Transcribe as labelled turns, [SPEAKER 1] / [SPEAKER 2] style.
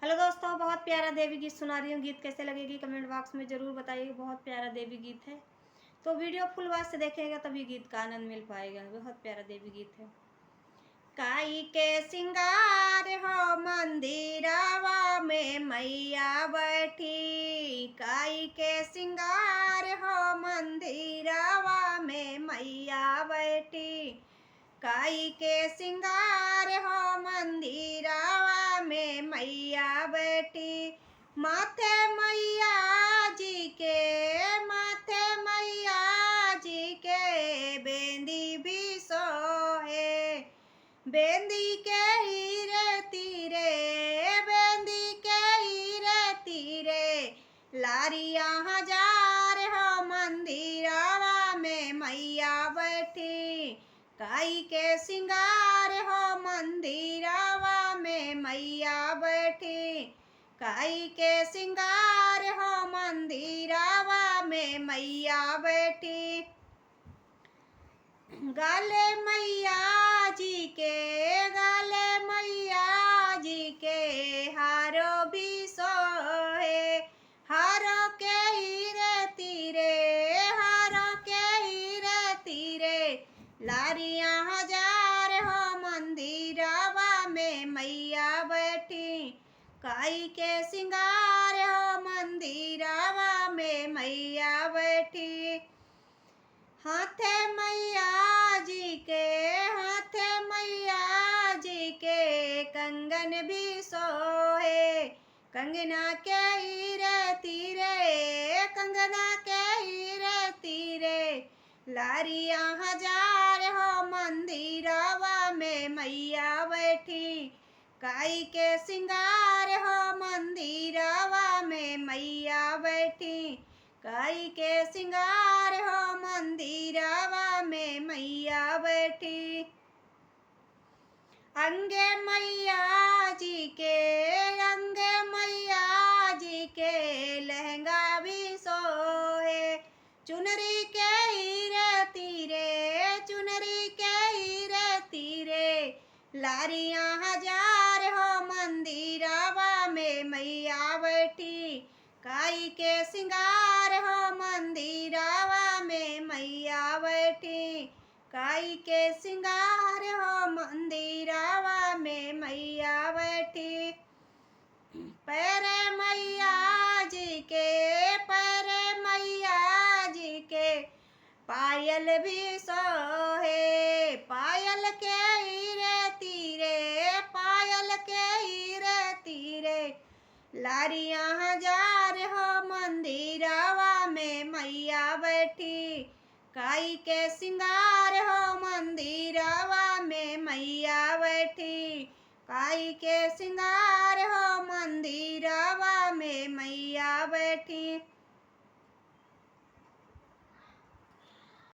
[SPEAKER 1] Hello दोस्तों, बहुत प्यारा देवी गीत सुना रही हूँ। गीत कैसे लगेगी कमेंट बॉक्स में ज़रूर बताइए। बहुत प्यारा देवी गीत है, तो वीडियो फुल वाच से देखेगा तभी गीत का आनंद मिल पाएगा। बहुत प्यारा देवी गीत है। काई के सिंगार हो मंदिरवा में मैया बैठी, काई के सिंगार हो मंदिरवा में मैया बैठी, काई के सिंगार हो मंदिरवा में मैया बैठी। माथे मैया जी के, माथे मैया जी के बेंदी भी सोहे, बेंदी के हीरे तीरे, बेंदी के हीरे तीरे, लारिया हजार हो मंदिरवा में मैया बैठी, काई के सिंगार हो मंदिरवा में मैया बैठी, काई के सिंगार हो मंदिरवा में मैया बैठी। गाले मैया जी के, गाले मैया जी के हारो भी सोहे, हारो के हीरे तीरे, हारो के हीरे तीरे, लारिया हजार हो मंदिरवा में मैया बैठी, काई के सिंगार हो मंदिरवा में मैया बैठी। हाथे मैया जी के, हाथे मैया जी के कंगन भी सोहे, कंगना के हीरे तीरे, कंगना के हीरे तीरे, लारिया हजार हो मंदिरवा में मैया बैठी, काई के सिंगार हो मंदिरवा में मैया बैठी, काई के सिंगार हो मंदिरवा में मैया बैठी। अंगे मैया जी के, अंगे मैया जी के लहंगा भी सोहे, चुनरी के हीरे तीरे, चुनरी के हीरे तीरे, लारिया हजार हो मंदिरवा में मैया बैठी, काई के सिंगार हो मंदिरवा में मैया बैठी, काई के सिंगार हो मंदिरवा में मैया बैठी। पैरे मैया जी के, पैरे मैया जी के पायल भी सोहे, पायल के हीरे तीरे, पायल के हीरे तीरे, लारिया हजार हो मंदिरवा में मैया बैठी, काई के सिंगार हो मंदिरवा में मैया बैठी, काई के सिंगार हो मंदिरवा में मैया